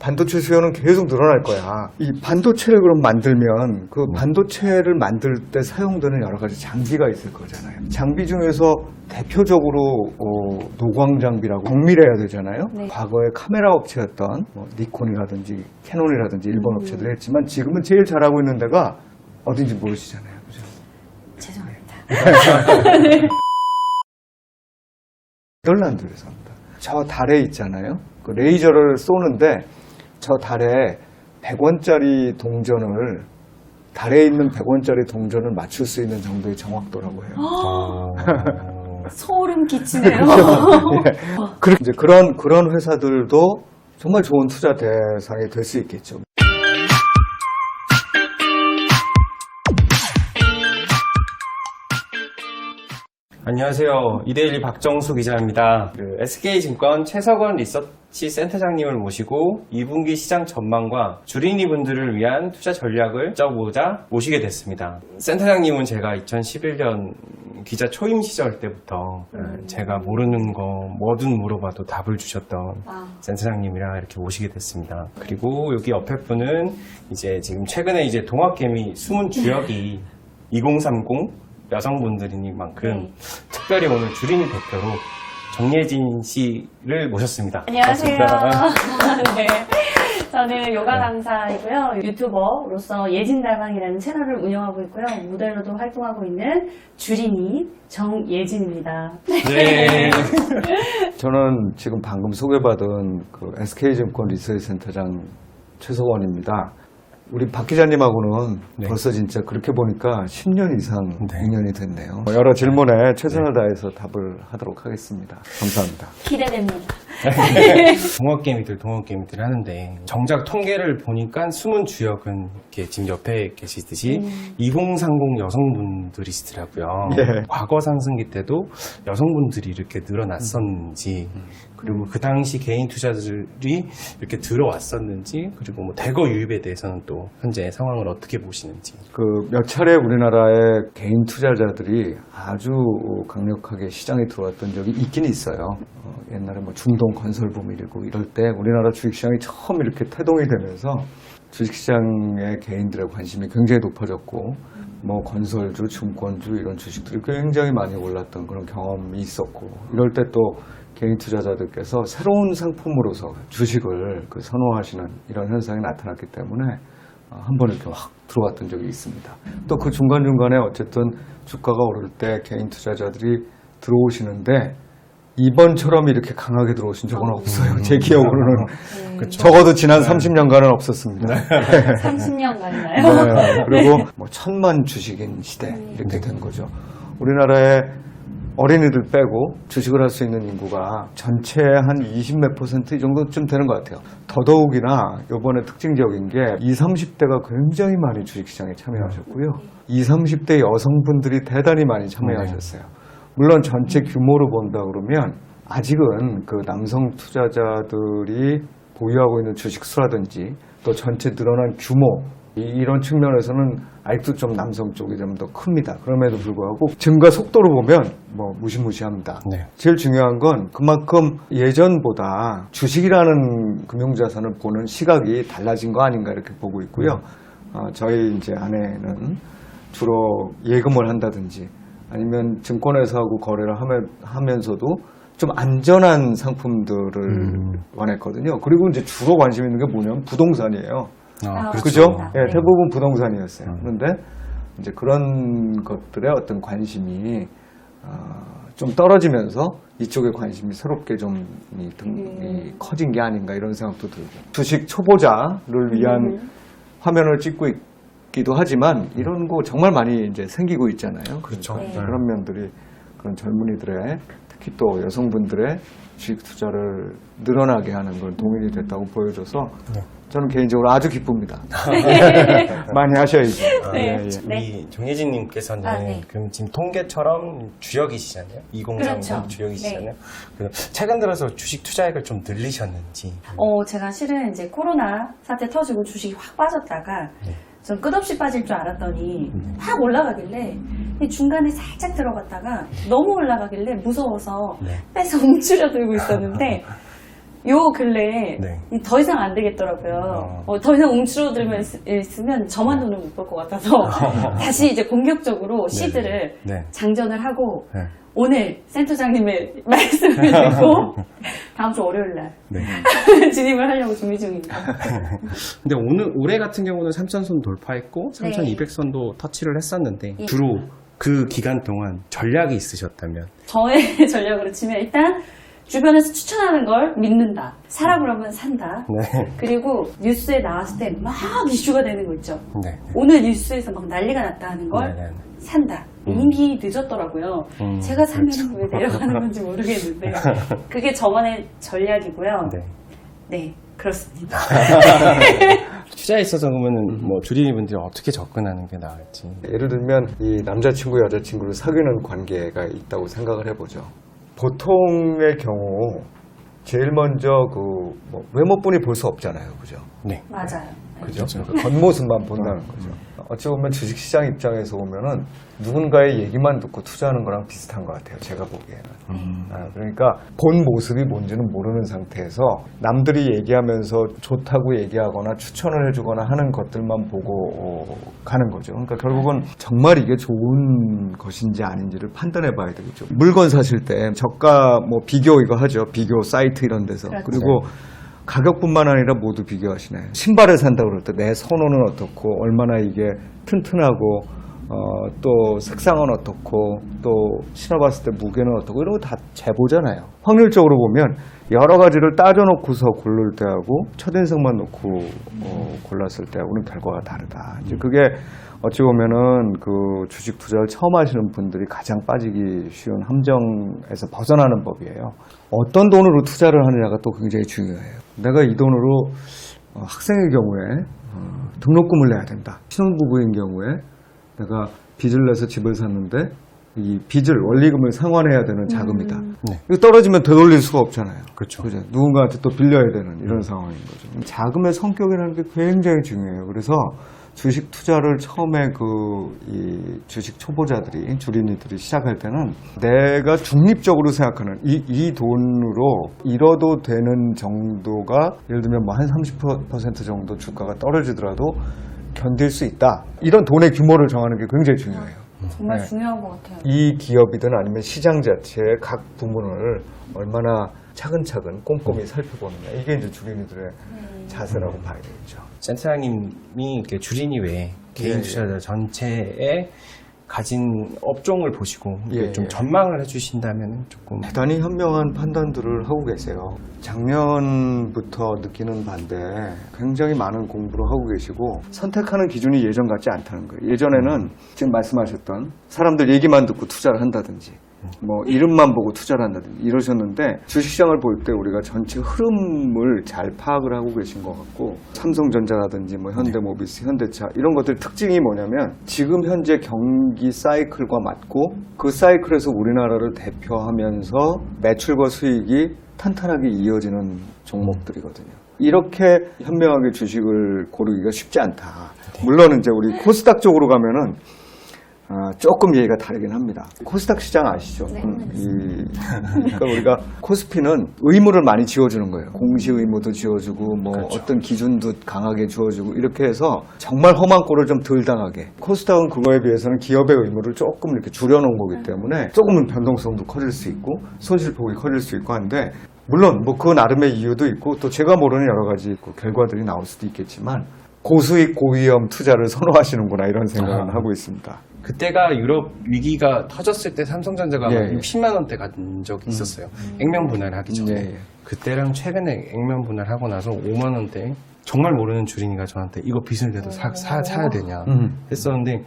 반도체 수요는 계속 늘어날 거야. 이 반도체를 그럼 만들면 그 반도체를 만들 때 사용되는 여러 가지 장비가 있을 거잖아요. 장비 중에서 대표적으로 노광 장비라고 정밀해야 되잖아요. 네. 과거에 카메라 업체였던 니콘이라든지 캐논이라든지 일본 업체들이 했지만 지금은 제일 잘하고 있는 데가 어딘지 모르시잖아요. 그죠? 죄송합니다. 네덜란드에서 합니다. 저 달에 있잖아요. 그 레이저를 쏘는데 저 달에 100원짜리 동전을 달에 있는 100원짜리 동전을 맞출 수 있는 정도의 정확도라고 해요. 소름 끼치네요. 이제 그런 회사들도 정말 좋은 투자 대상이 될 수 있겠죠. 안녕하세요. 이데일리 박정수 기자입니다. SK증권 최석원 리서치 센터장님을 모시고 2분기 시장 전망과 주린이 분들을 위한 투자 전략을 짜보고자 모시게 됐습니다. 센터장님은 제가 2011년 기자 초임 시절 때부터 제가 모르는 거 뭐든 물어봐도 답을 주셨던 센터장님이라 이렇게 모시게 됐습니다. 그리고 여기 옆에 분은 이제 지금 최근에 이제 동학개미 숨은 주역이 2030 여성분들이니만큼 특별히 오늘 주린이 대표로 정예진 씨를 모셨습니다. 안녕하세요. 반갑습니다. 네. 저는 요가 강사이고요. 유튜버로서 예진다방이라는 채널을 운영하고 있고요. 모델로도 활동하고 있는 주린이 정예진입니다. 네. 저는 지금 방금 소개받은 그 SK증권 리서치센터장 최석원입니다. 우리 박 기자님하고는 벌써 진짜 그렇게 보니까 10년 이상 인연이 됐네요. 여러 질문에 최선을 다해서 답을 하도록 하겠습니다. 감사합니다. 기대됩니다. 동학개미들 하는데 정작 통계를 보니까 숨은 주역은 이렇게 지금 옆에 계시듯이 2030 여성분들이시더라고요. 네. 과거 상승기 때도 여성분들이 이렇게 늘어났었는지 그리고 그 당시 개인 투자들이 이렇게 들어왔었는지 그리고 뭐 대거 유입에 대해서는 또 현재 상황을 어떻게 보시는지. 그 몇 차례 우리나라의 개인 투자자들이 아주 강력하게 시장에 들어왔던 적이 있긴 있어요. 옛날에 뭐 중동 건설붐이 일고 이럴 때 우리나라 주식시장이 처음 이렇게 태동이 되면서 주식시장의 개인들의 관심이 굉장히 높아졌고 뭐 건설주, 증권주 이런 주식들이 굉장히 많이 올랐던 그런 경험이 있었고 이럴 때 또 개인 투자자들께서 새로운 상품으로서 주식을 선호하시는 이런 현상이 나타났기 때문에 한 번 이렇게 확 들어왔던 적이 있습니다. 또 그 중간중간에 어쨌든 주가가 오를 때 개인 투자자들이 들어오시는데 이번처럼 이렇게 강하게 들어오신 적은 없어요. 제 기억으로는. 적어도 지난 30년간은 없었습니다. 30년간이나요? 네. 그리고 뭐 1000만 주식인 시대 이렇게 된 거죠. 우리나라의 어린이들 빼고 주식을 할 수 있는 인구가 전체의 한 20 몇 % 이 정도쯤 되는 것 같아요. 더더욱이나 이번에 특징적인 게 20, 30대가 굉장히 많이 주식시장에 참여하셨고요. 20, 30대 여성분들이 대단히 많이 참여하셨어요. 물론 전체 규모로 본다 그러면 아직은 그 남성 투자자들이 보유하고 있는 주식 수라든지 또 전체 늘어난 규모 이런 측면에서는 아직도 좀 남성 쪽이 좀 더 큽니다. 그럼에도 불구하고 증가 속도로 보면 뭐 무시무시합니다. 네. 제일 중요한 건 그만큼 예전보다 주식이라는 금융자산을 보는 시각이 달라진 거 아닌가 이렇게 보고 있고요. 저희 이제 아내는 주로 예금을 한다든지 아니면 증권회사하고 거래를 하면서도 좀 안전한 상품들을 원했거든요. 그리고 이제 주로 관심 있는 게 뭐냐면 부동산이에요. 그죠? 네, 대부분 부동산이었어요. 그런데 이제 그런 것들의 어떤 관심이 좀 떨어지면서 이쪽에 관심이 새롭게 좀 커진 게 아닌가 이런 생각도 들고. 주식 초보자를 위한 화면을 찍고 있기도 하지만 이런 거 정말 많이 이제 생기고 있잖아요. 그렇죠. 그러니까 그런 면들이 그런 젊은이들의 특히 또 여성분들의 주식 투자를 늘어나게 하는 걸 동인이 됐다고 보여줘서 저는 개인적으로 아주 기쁩니다. 많이 하셔야죠. 우리 정예진님께서는 그럼 지금 통계처럼 주역이시잖아요. 2030 그렇죠. 주역이시잖아요. 그래서 최근 들어서 주식 투자액을 좀 늘리셨는지. 제가 실은 이제 코로나 사태 터지고 주식이 확 빠졌다가 전 끝없이 빠질 줄 알았더니 확 올라가길래 중간에 살짝 들어갔다가 너무 올라가길래 무서워서 빼서 움츠려 들고 있었는데 요 근래에 네. 더 이상 안 되겠더라고요. 더 이상 움츠러들면 있으면 저만 돈을 못 벌 것 같아서 다시 이제 본격적으로 시드를 네. 장전을 하고 네. 오늘 센터장님의 말씀을 듣고 다음 주 월요일 날 네. 진입을 하려고 준비 중입니다. 근데 올해 같은 경우는 3,000선 돌파했고 3,200선도 터치를 했었는데 예. 주로 그 기간 동안 전략이 있으셨다면 저의 전략으로 치면 일단 주변에서 추천하는 걸 믿는다. 사라 그러면 산다. 네. 그리고 뉴스에 나왔을 때 막 이슈가 되는 거 있죠. 네. 오늘 뉴스에서 막 난리가 났다 하는 걸 네. 산다. 이미 늦었더라고요. 제가 사면 왜 내려가는 건지 모르겠는데 그게 저만의 전략이고요. 네. 네, 그렇습니다. 투자에 있어서 그러면은 뭐 주린이분들이 어떻게 접근하는 게 나을지. 예를 들면 이 남자친구 여자친구를 사귀는 관계가 있다고 생각을 해보죠. 보통의 경우 제일 먼저 뭐 외모뿐이 볼 수 없잖아요, 그죠? 네. 맞아요. 그죠? 그 겉모습만 본다는 거죠. 어찌 보면 주식시장 입장에서 보면은 누군가의 얘기만 듣고 투자하는 거랑 비슷한 것 같아요. 제가 보기에는. 그러니까 본 모습이 뭔지는 모르는 상태에서 남들이 얘기하면서 좋다고 얘기하거나 추천을 해주거나 하는 것들만 보고 가는 거죠. 그러니까 결국은 정말 이게 좋은 것인지 아닌지를 판단해 봐야 되겠죠. 물건 사실 때 저가 뭐 비교 이거 하죠. 비교 사이트 이런 데서. 그렇죠. 그리고 가격뿐만 아니라 모두 비교하시네요. 신발을 산다 그럴 때 내 선호는 어떻고 얼마나 이게 튼튼하고 또 색상은 어떻고 또 신어봤을 때 무게는 어떻고 이런 거 다 재보잖아요. 확률적으로 보면 여러 가지를 따져놓고서 고를 때하고 첫인상만 놓고 골랐을 때하고는 결과가 다르다. 이제 그게 어찌 보면은 그 주식 투자를 처음 하시는 분들이 가장 빠지기 쉬운 함정에서 벗어나는 법이에요. 어떤 돈으로 투자를 하느냐가 또 굉장히 중요해요. 내가 이 돈으로 학생의 경우에 등록금을 내야 된다. 신혼부부인 경우에 내가 빚을 내서 집을 샀는데 이 빚을 원리금을 상환해야 되는 자금이다. 네. 이거 떨어지면 되돌릴 수가 없잖아요. 그렇죠. 그죠? 누군가한테 또 빌려야 되는 이런 상황인 거죠. 자금의 성격이라는 게 굉장히 중요해요. 그래서 주식 투자를 처음에 이 주식 초보자들이, 주린이들이 시작할 때는 내가 중립적으로 생각하는 이 돈으로 잃어도 되는 정도가 예를 들면 뭐 한 30% 정도 주가가 떨어지더라도 견딜 수 있다. 이런 돈의 규모를 정하는 게 굉장히 중요해요. 정말 네. 중요한 것 같아요. 이 기업이든 아니면 시장 자체의 각 부문을 얼마나 차근차근 꼼꼼히 살펴보느냐. 이게 이제 주린이들의 자세라고 봐야 되겠죠. 센터장님이 이렇게 주린이 외에 개인 예, 투자자 전체에 가진 업종을 보시고 예, 좀 예. 전망을 해주신다면 조금. 대단히 현명한 판단들을 하고 계세요. 작년부터 느끼는 반대 굉장히 많은 공부를 하고 계시고 선택하는 기준이 예전 같지 않다는 거예요. 예전에는 지금 말씀하셨던 사람들 얘기만 듣고 투자를 한다든지 뭐 이름만 보고 투자를 한다든지 이러셨는데 주식시장을 볼 때 우리가 전체 흐름을 잘 파악을 하고 계신 것 같고 삼성전자라든지 뭐 현대모비스, 현대차 이런 것들 특징이 뭐냐면 지금 현재 경기 사이클과 맞고 그 사이클에서 우리나라를 대표하면서 매출과 수익이 탄탄하게 이어지는 종목들이거든요. 이렇게 현명하게 주식을 고르기가 쉽지 않다. 물론 이제 우리 코스닥 쪽으로 가면은 조금 얘기가 다르긴 합니다. 코스닥 시장 아시죠? 네. 그러니까 우리가 코스피는 의무를 많이 지어주는 거예요. 공시 의무도 지어주고 뭐 그렇죠. 어떤 기준도 강하게 지어주고 이렇게 해서 정말 험한 꼴을 좀 덜 당하게. 코스닥은 그거에 비해서는 기업의 의무를 조금 이렇게 줄여놓은 거기 때문에 조금은 변동성도 커질 수 있고 손실폭이 커질 수 있고 한데 물론 뭐 그 나름의 이유도 있고 또 제가 모르는 여러 가지 결과들이 나올 수도 있겠지만 고수익 고위험 투자를 선호하시는구나 이런 생각을 하고 있습니다. 그때가 유럽 위기가 터졌을 때 삼성전자가 예, 예. 60만 원대 간 적이 있었어요. 액면 분할하기 전에. 예, 예. 그때랑 최근에 액면 분할하고 나서 5만 원대. 정말 모르는 주린이가 저한테 이거 빚을 내도 사야 되냐 했었는데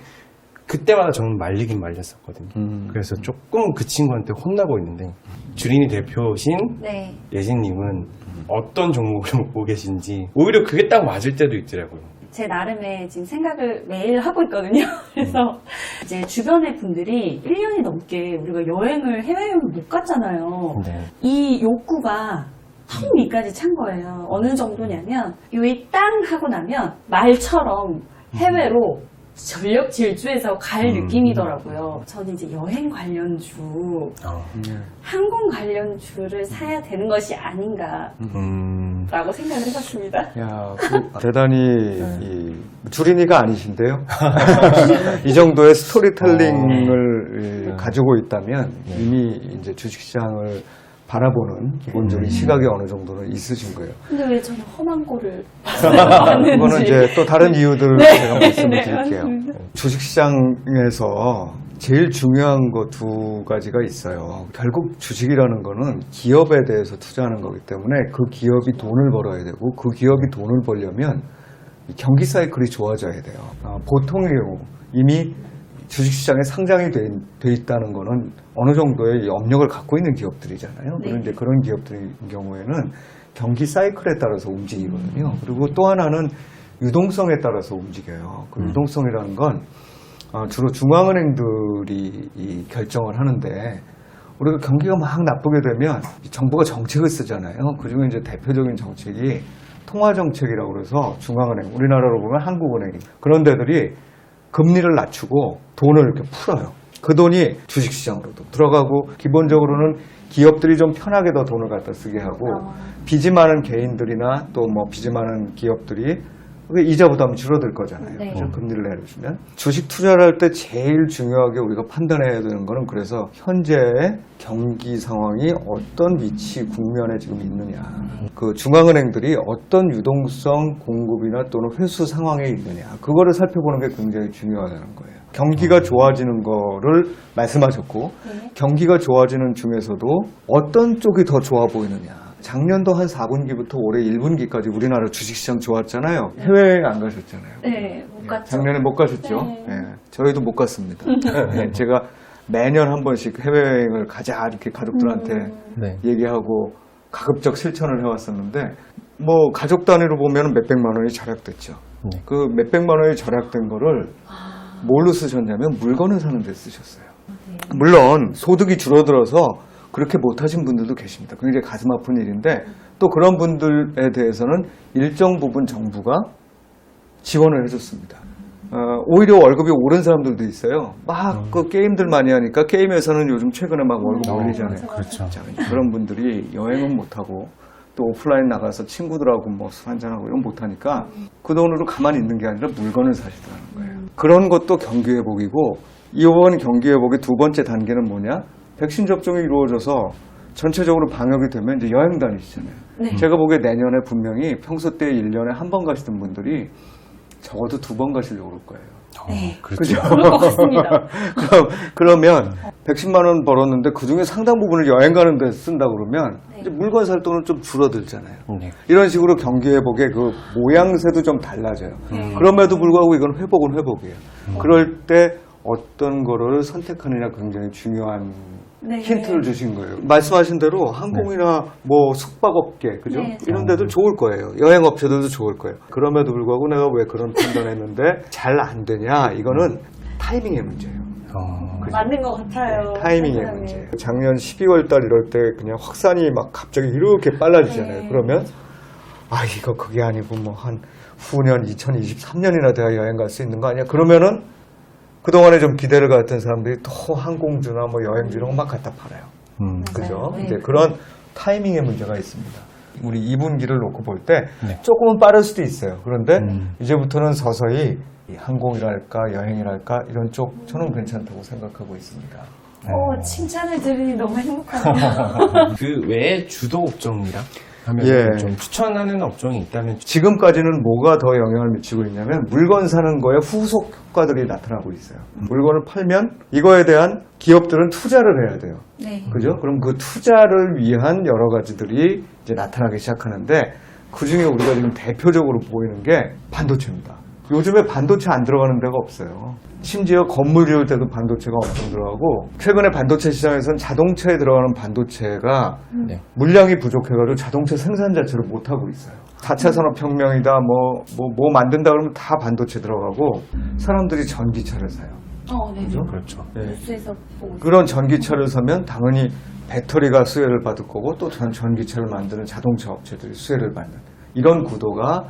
그때마다 저는 말리긴 말렸었거든요. 그래서 조금 그 친구한테 혼나고 있는데 주린이 대표신 네. 예진님은 어떤 종목을 보고 계신지 오히려 그게 딱 맞을 때도 있더라고요. 제 나름의 지금 생각을 매일 하고 있거든요. 그래서 이제 주변의 분들이 1년이 넘게 우리가 해외여행을 못 갔잖아요. 네. 이 욕구가 턱 밑까지 찬 거예요. 어느 정도냐면 여기 땅 하고 나면 말처럼 해외로 전력 질주해서 갈 느낌이더라고요. 저는 이제 여행 관련주, 항공 관련주를 사야 되는 것이 아닌가라고 생각을 해봤습니다. 야, 대단히 주린이가 아니신데요. 이 정도의 스토리텔링을 가지고 있다면 이미 이제 주식시장을 바라보는 기본적인 시각이 어느 정도는 있으신 거예요. 근데 왜 저는 험한 꼴을 봤는지. 그거는 이제 또 다른 이유들을 네. 제가 말씀을 네, 드릴게요. 맞습니다. 주식시장에서 제일 중요한 거 두 가지가 있어요. 결국 주식이라는 거는 기업에 대해서 투자하는 거기 때문에 그 기업이 돈을 벌어야 되고 그 기업이 돈을 벌려면 이 경기 사이클이 좋아져야 돼요. 보통의 경우 이미 주식시장에 상장이 돼 있다는 거는 어느 정도의 업력을 갖고 있는 기업들이잖아요. 네. 그런데 그런 기업들의 경우에는 경기 사이클에 따라서 움직이거든요. 그리고 또 하나는 유동성에 따라서 움직여요. 그 유동성이라는 건 주로 중앙은행들이 이 결정을 하는데 우리가 경기가 막 나쁘게 되면 정부가 정책을 쓰잖아요. 그중에 이제 대표적인 정책이 통화정책이라고 그래서 중앙은행, 우리나라로 보면 한국은행 그런 데들이 금리를 낮추고 돈을 이렇게 풀어요. 그 돈이 주식시장으로도 들어가고 기본적으로는 기업들이 좀 편하게 더 돈을 갖다 쓰게 하고 빚이 많은 개인들이나 또 뭐 빚이 많은 기업들이 이자 부담이 줄어들 거잖아요. 네. 그죠? 금리를 내려주면. 주식 투자를 할 때 제일 중요하게 우리가 판단해야 되는 거는 그래서 현재의 경기 상황이 어떤 위치 국면에 지금 있느냐. 그 중앙은행들이 어떤 유동성 공급이나 또는 회수 상황에 있느냐. 그거를 살펴보는 게 굉장히 중요하다는 거예요. 경기가 좋아지는 거를 말씀하셨고 네. 경기가 좋아지는 중에서도 어떤 쪽이 더 좋아 보이느냐. 작년도 한 4분기부터 올해 1분기까지 우리나라 주식시장 좋았잖아요. 해외여행 안 가셨잖아요. 네, 못 갔죠. 작년에 못 가셨죠? 네. 네, 저희도 못 갔습니다. 네, 제가 매년 한 번씩 해외여행을 가자 이렇게 가족들한테 네. 얘기하고 가급적 실천을 해왔었는데 뭐 가족 단위로 보면 몇백만 원이 절약됐죠. 네. 그 몇백만 원이 절약된 거를 뭘로 쓰셨냐면 물건을 사는 데 쓰셨어요. 물론 소득이 줄어들어서 그렇게 못하신 분들도 계십니다. 굉장히 가슴 아픈 일인데 또 그런 분들에 대해서는 일정 부분 정부가 지원을 해줬습니다. 오히려 월급이 오른 사람들도 있어요. 막 그 게임들 많이 하니까 게임에서는 요즘 최근에 막 월급 올리잖아요. 그렇죠. 자, 그런 분들이 여행은 못하고 또 오프라인 나가서 친구들하고 뭐 술 한잔하고 이런 못하니까 그 돈으로 가만히 있는 게 아니라 물건을 사시더라는 거예요. 그런 것도 경기 회복이고 이번 경기 회복의 두 번째 단계는 뭐냐? 백신 접종이 이루어져서 전체적으로 방역이 되면 이제 여행 다니시잖아요. 네. 제가 보기에 내년에 분명히 평소 때 1년에 한 번 가시던 분들이 적어도 2번 가시려고 그럴 거예요. 네. 그렇죠. 그럴 것 같습니다. 그러면 110만 원 벌었는데 그 중에 상당 부분을 여행 가는 데 쓴다 그러면 네. 이제 물건 살 돈은 좀 줄어들잖아요. 네. 이런 식으로 경기 회복의 그 모양새도 좀 달라져요. 네. 그럼에도 불구하고 이건 회복은 회복이에요. 그럴 때 어떤 거를 선택하느냐 굉장히 중요한 네. 힌트를 주신 거예요. 말씀하신 대로 항공이나 뭐 숙박업계, 그죠? 네. 이런 데도 좋을 거예요. 여행업체들도 좋을 거예요. 그럼에도 불구하고 내가 왜 그런 판단했는데 잘 안 되냐? 이거는 타이밍의 문제예요. 그죠? 맞는 것 같아요. 타이밍의 선생님. 문제. 작년 12월 달 이럴 때 그냥 확산이 막 갑자기 이렇게 빨라지잖아요. 네. 그러면 이거 그게 아니고 뭐 한 후년 2023년이나 돼야 여행 갈 수 있는 거 아니야? 그러면은 그동안에 좀 기대를 갖던 사람들이 또 항공주나 뭐 여행주 이런 거 막 갖다 팔아요. 그죠? 네. 이제 그런 타이밍의 문제가 있습니다. 우리 2분기를 놓고 볼 때 네. 조금은 빠를 수도 있어요. 그런데 이제부터는 서서히 이 항공이랄까 여행이랄까 이런 쪽 저는 괜찮다고 생각하고 있습니다. 칭찬을 들으니 너무 행복하네요. 그 외에 주도 업종이라 하면 예. 좀 추천하는 업종이 있다면 지금까지는 뭐가 더 영향을 미치고 있냐면 물건 사는 거에 후속 효과들이 나타나고 있어요. 물건을 팔면 이거에 대한 기업들은 투자를 해야 돼요. 네. 그죠? 그럼 그 투자를 위한 여러 가지들이 이제 나타나기 시작하는데 그 중에 우리가 지금 대표적으로 보이는 게 반도체입니다. 요즘에 반도체 안 들어가는 데가 없어요. 심지어 건물 지을 때도 반도체가 엄청 들어가고 최근에 반도체 시장에서는 자동차에 들어가는 반도체가 네. 물량이 부족해가지고 자동차 생산 자체를 못하고 있어요. 4차 산업혁명이다 뭐 만든다 그러면 다 반도체 들어가고 사람들이 전기차를 사요. 네. 그렇죠. 네. 뉴스에서 보고 있어요. 그런 전기차를 사면 당연히 배터리가 수혜를 받을 거고 또 전기차를 만드는 자동차 업체들이 수혜를 받는 이런 구도가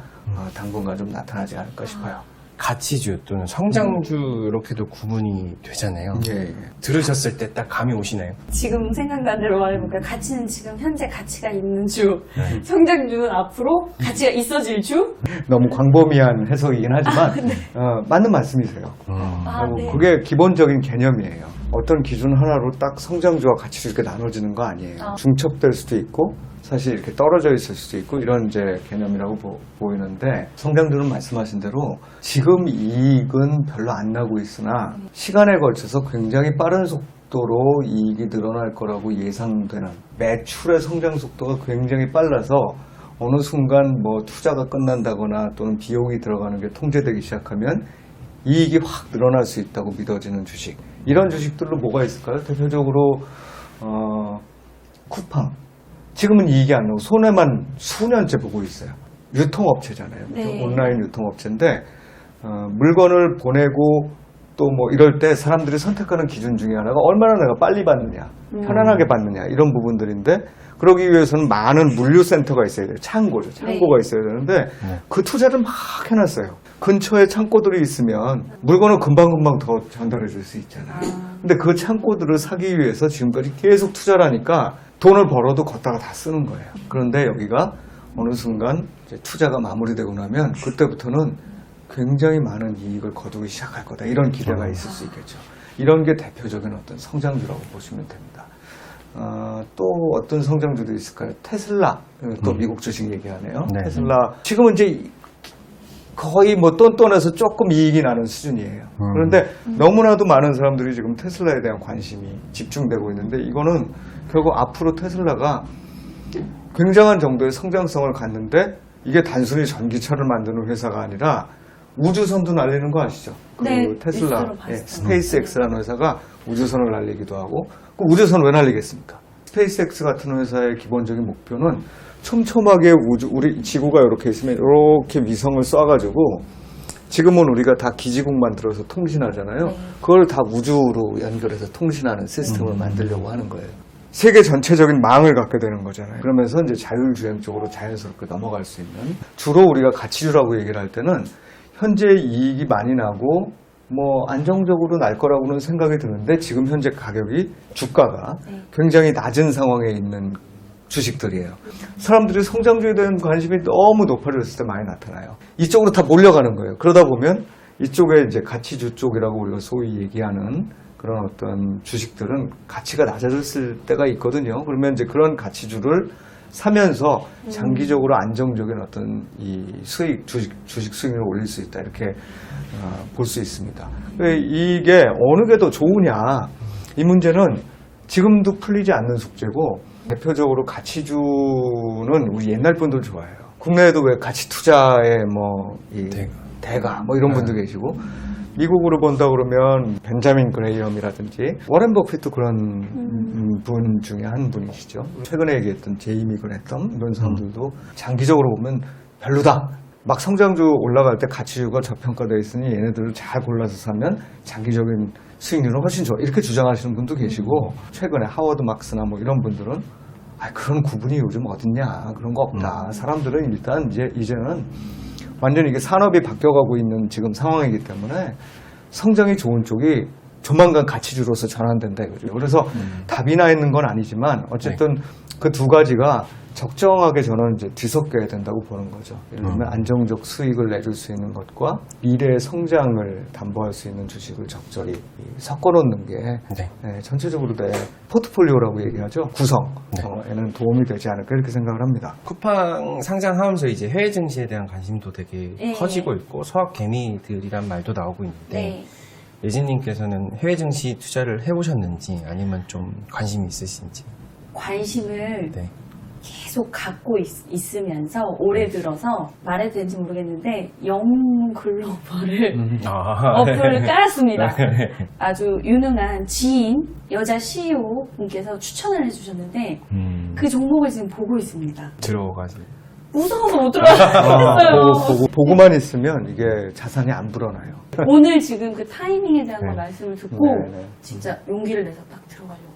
당분간 좀 나타나지 않을까 싶어요. 가치주 또는 성장주 이렇게도 구분이 되잖아요. 예. 들으셨을 때 딱 감이 오시나요? 지금 생각난 대로 말해볼까요? 가치는 지금 현재 가치가 있는 주, 성장주는 앞으로 가치가 있어질 주? 너무 광범위한 해석이긴 하지만 맞는 말씀이세요. 아, 네. 그게 기본적인 개념이에요. 어떤 기준 하나로 딱 성장주와 가치주 이렇게 나눠지는 거 아니에요. 중첩될 수도 있고 사실 이렇게 떨어져 있을 수도 있고 이런 이제 개념이라고 보이는데 성장주는 말씀하신 대로 지금 이익은 별로 안 나고 있으나 시간에 걸쳐서 굉장히 빠른 속도로 이익이 늘어날 거라고 예상되는 매출의 성장 속도가 굉장히 빨라서 어느 순간 뭐 투자가 끝난다거나 또는 비용이 들어가는 게 통제되기 시작하면 이익이 확 늘어날 수 있다고 믿어지는 주식. 이런 주식들로 뭐가 있을까요? 대표적으로 쿠팡. 지금은 이익이 안 나고 손해만 수년째 보고 있어요. 유통업체잖아요. 네. 온라인 유통업체인데 물건을 보내고 또 뭐 이럴 때 사람들이 선택하는 기준 중에 하나가 얼마나 내가 빨리 받느냐, 편안하게 받느냐 이런 부분들인데 그러기 위해서는 많은 물류센터가 있어야 돼요. 창고가 있어야 되는데 그 투자를 막 해놨어요. 근처에 창고들이 있으면 물건을 금방금방 더 전달해 줄 수 있잖아요. 근데 그 창고들을 사기 위해서 지금까지 계속 투자를 하니까 돈을 벌어도 걷다가 다 쓰는 거예요. 그런데 여기가 어느 순간 이제 투자가 마무리되고 나면 그때부터는 굉장히 많은 이익을 거두기 시작할 거다. 이런 기대가 있을 수 있겠죠. 이런 게 대표적인 어떤 성장주라고 보시면 됩니다. 또 어떤 성장주도 있을까요? 테슬라. 또 미국 주식 얘기하네요. 네. 테슬라. 지금은 이제 거의 뭐 똔똔해서 조금 이익이 나는 수준이에요. 그런데 너무나도 많은 사람들이 지금 테슬라에 대한 관심이 집중되고 있는데 이거는 결국 앞으로 테슬라가 굉장한 정도의 성장성을 갖는데 이게 단순히 전기차를 만드는 회사가 아니라 우주선도 날리는 거 아시죠? 네, 그 테슬라, 뉴스로 봤어요. 스페이스X라는 회사가 우주선을 날리기도 하고 그 우주선 왜 날리겠습니까? 스페이스X 같은 회사의 기본적인 목표는 촘촘하게 우리 지구가 이렇게 있으면 이렇게 위성을 쏴가지고 지금은 우리가 다 기지국 만들어서 통신하잖아요. 그걸 다 우주로 연결해서 통신하는 시스템을 만들려고 하는 거예요. 세계 전체적인 망을 갖게 되는 거잖아요. 그러면서 이제 자율주행 쪽으로 자연스럽게 넘어갈 수 있는 주로 우리가 가치주라고 얘기를 할 때는 현재 이익이 많이 나고 뭐 안정적으로 날 거라고는 생각이 드는데 지금 현재 가격이 주가가 굉장히 낮은 상황에 있는 주식들이에요. 사람들이 성장주에 대한 관심이 너무 높아졌을 때 많이 나타나요. 이쪽으로 다 몰려가는 거예요. 그러다 보면 이쪽에 이제 가치주 쪽이라고 우리가 소위 얘기하는 그런 어떤 주식들은 가치가 낮아졌을 때가 있거든요. 그러면 이제 그런 가치주를 사면서 장기적으로 안정적인 어떤 이 수익, 주식 수익률을 올릴 수 있다. 이렇게 볼 수 있습니다. 이게 어느 게 더 좋으냐. 이 문제는 지금도 풀리지 않는 숙제고 대표적으로 가치주는 우리 옛날 분들 좋아해요. 국내에도 왜 가치 투자에 뭐 이 대가 뭐 이런 분도 계시고 미국으로 본다 그러면 벤자민 그레이엄이라든지 워렌 버핏도 그런 분 중에 한 분이시죠. 최근에 얘기했던 제이미 그레텀 이런 사람들도 장기적으로 보면 별로다. 막 성장주 올라갈 때 가치주가 저평가되어 있으니 얘네들을 잘 골라서 사면 장기적인 수익률은 훨씬 좋아. 이렇게 주장하시는 분도 계시고 최근에 하워드 막스나 뭐 이런 분들은 그런 구분이 요즘 어딨냐. 그런 거 없다. 사람들은 일단 이제는 완전히 이게 산업이 바뀌어가고 있는 지금 상황이기 때문에 성장이 좋은 쪽이 조만간 가치주로서 전환된다 이거죠. 그래서 답이 나 있는 건 아니지만 어쨌든 그 두 가지가 적정하게 저는 이제 뒤섞여야 된다고 보는 거죠. 예를 들면 안정적 수익을 내줄 수 있는 것과 미래의 성장을 담보할 수 있는 주식을 적절히 섞어놓는 게 전체적으로 내 포트폴리오라고 얘기하죠. 구성에는 도움이 되지 않을까 이렇게 생각을 합니다. 쿠팡 상장하면서 이제 해외 증시에 대한 관심도 되게 커지고 있고 서학 개미들이란 말도 나오고 있는데 예진님께서는 해외 증시 투자를 해보셨는지 아니면 좀 관심이 있으신지? 관심을 계속 갖고 있으면서 올해 들어서 말해도 되는지 모르겠는데 영글로벌을 어플을 깔았습니다. 아주 유능한 지인 여자 CEO 분께서 추천을 해주셨는데 그 종목을 지금 보고 있습니다. 들어가지고 무서워서 못 들어가겠어요. 보고만 있으면 이게 자산이 안 불어나요. 오늘 지금 그 타이밍에 대한 거 말씀을 듣고 진짜 용기를 내서 딱 들어가려고.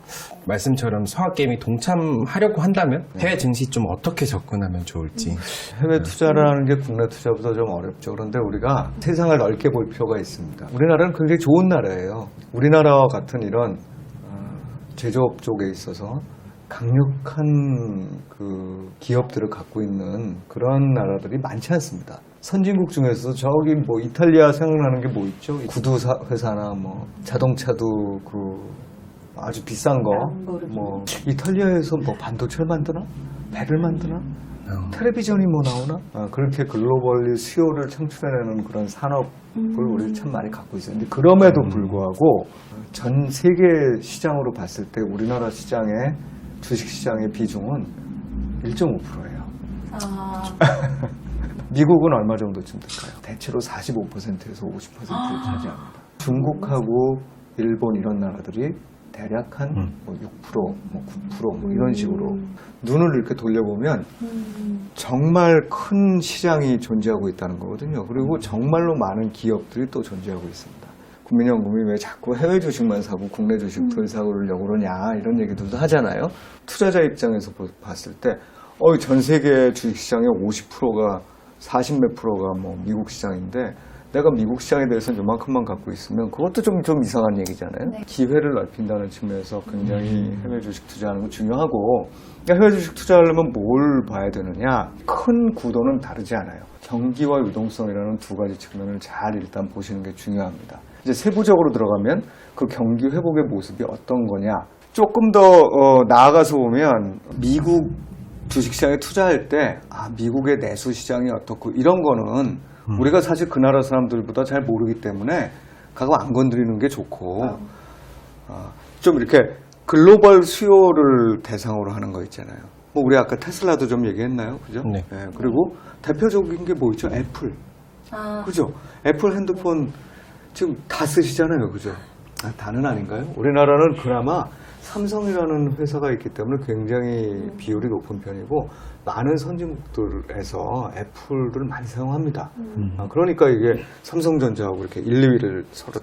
말씀처럼 서학개미 동참하려고 한다면 해외 증시 좀 어떻게 접근하면 좋을지. 해외 투자라는 게 국내 투자보다 좀 어렵죠. 그런데 우리가 세상을 넓게 볼 필요가 있습니다. 우리나라는 굉장히 좋은 나라예요. 우리나라와 같은 이런 제조업 쪽에 있어서 강력한 그 기업들을 갖고 있는 그런 나라들이 많지 않습니다. 선진국 중에서 저기 뭐 이탈리아 생각나는 게 뭐 있죠? 구두 회사나 뭐 자동차도 그 아주 비싼 거, 뭐 이탈리아에서 뭐 반도체를 만드나? 배를 만드나? 텔레비전이 뭐 나오나? 그렇게 글로벌리 수요를 창출해내는 그런 산업을 우리 참 많이 갖고 있어요. 근데 그럼에도 불구하고 전 세계 시장으로 봤을 때 우리나라 시장의 주식 시장의 비중은 1.5%예요. 미국은 얼마 정도쯤 될까요? 대체로 45%에서 50%를 차지합니다. 중국하고 일본 이런 나라들이 대략 한 뭐 6%, 뭐 9%, 뭐 이런 식으로 눈을 이렇게 돌려보면 정말 큰 시장이 존재하고 있다는 거거든요. 그리고 정말로 많은 기업들이 또 존재하고 있습니다. 국민연금이 왜 자꾸 해외 주식만 사고 국내 주식 덜 사고려고 그러냐 이런 얘기들도 하잖아요. 투자자 입장에서 봤을 때 전 세계 주식시장의 50%가 40몇 프로가 뭐 미국 시장인데 내가 미국 시장에 대해서는 요만큼만 갖고 있으면 그것도 좀 이상한 얘기잖아요. 네. 기회를 넓힌다는 측면에서 굉장히 해외 주식 투자하는 거 중요하고 해외 주식 투자하려면 뭘 봐야 되느냐. 큰 구도는 다르지 않아요. 경기와 유동성이라는 두 가지 측면을 잘 일단 보시는 게 중요합니다. 이제 세부적으로 들어가면 그 경기 회복의 모습이 어떤 거냐. 조금 더 나아가서 보면 미국 주식시장에 투자할 때 미국의 내수 시장이 어떻고 이런 거는 우리가 사실 그 나라 사람들보다 잘 모르기 때문에 가끔 안 건드리는 게 좋고 좀 이렇게 글로벌 수요를 대상으로 하는 거 있잖아요. 뭐 우리 아까 테슬라도 좀 얘기했나요? 그죠? 네. 그리고 대표적인 게 뭐 있죠? 애플. 그죠? 애플 핸드폰 지금 다 쓰시잖아요. 그죠? 다는 아닌가요? 우리나라는 그나마 삼성이라는 회사가 있기 때문에 굉장히 비율이 높은 편이고 많은 선진국들에서 애플을 많이 사용합니다. 그러니까 이게 삼성전자하고 이렇게 1, 2위를 서로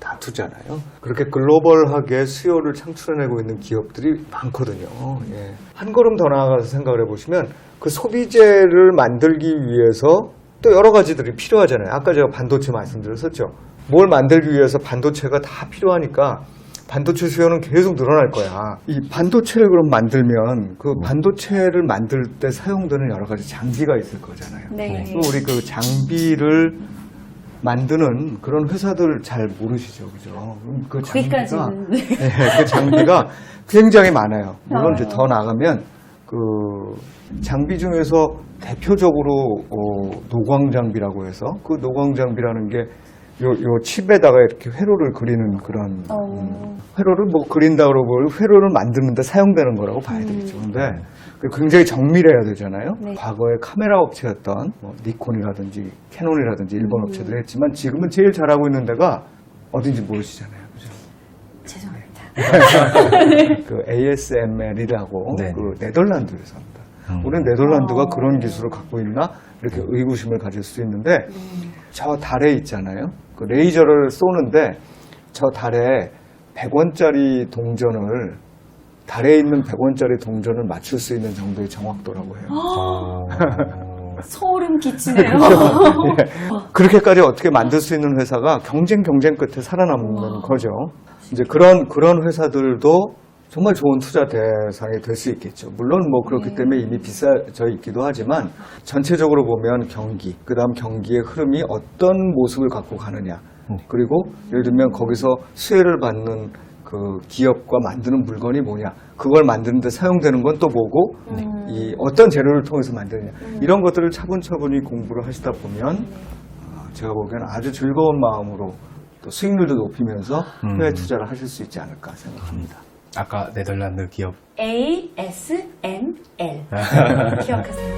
다투잖아요. 그렇게 글로벌하게 수요를 창출해내고 있는 기업들이 많거든요. 예. 한 걸음 더 나아가서 생각을 해보시면 그 소비재를 만들기 위해서 또 여러 가지들이 필요하잖아요. 아까 제가 반도체 말씀드렸었죠. 뭘 만들기 위해서 반도체가 다 필요하니까 반도체 수요는 계속 늘어날 거야. 이 반도체를 그럼 만들면 그 반도체를 만들 때 사용되는 여러 가지 장비가 있을 거잖아요. 네. 그럼 우리 그 장비를 만드는 그런 회사들 잘 모르시죠, 그죠? 그 장비가, 거기까지는. 그 장비가 굉장히 많아요. 물론 이제 더 나가면 그 장비 중에서 대표적으로 노광 장비라고 해서 그 노광 장비라는 게 요 칩에다가 이렇게 회로를 그리는 그런 회로를 뭐 그린다 그러고 회로를 만드는데 사용되는 거라고 봐야 되겠죠. 근데 굉장히 정밀해야 되잖아요. 네. 과거에 카메라 업체였던 뭐 니콘이라든지 캐논이라든지 일본 업체들이 했지만 지금은 제일 잘하고 있는 데가 어딘지 모르시잖아요. 그죠? 죄송합니다. 그 ASML이라고 네. 그 네덜란드 회사입니다. 우리는 네덜란드가 그런 기술을 갖고 있나 이렇게 의구심을 가질 수 있는데 저 달에 있잖아요. 그 레이저를 쏘는데 저 달에 100원짜리 동전을 달에 있는 100원짜리 동전을 맞출 수 있는 정도의 정확도라고 해요. 소름 끼치네요. 예. 그렇게까지 어떻게 만들 수 있는 회사가 경쟁 끝에 살아남는 거죠. 이제 그런 회사들도 정말 좋은 투자 대상이 될 수 있겠죠. 물론 뭐 그렇기 때문에 이미 비싸져 있기도 하지만 전체적으로 보면 경기, 그다음 경기의 흐름이 어떤 모습을 갖고 가느냐. 그리고 예를 들면 거기서 수혜를 받는 그 기업과 만드는 물건이 뭐냐. 그걸 만드는데 사용되는 건 또 뭐고 이 어떤 재료를 통해서 만드느냐. 이런 것들을 차분차분히 공부를 하시다 보면 제가 보기에는 아주 즐거운 마음으로 또 수익률도 높이면서 해외 투자를 하실 수 있지 않을까 생각합니다. 아까 네덜란드 기업 ASML 기억하세요.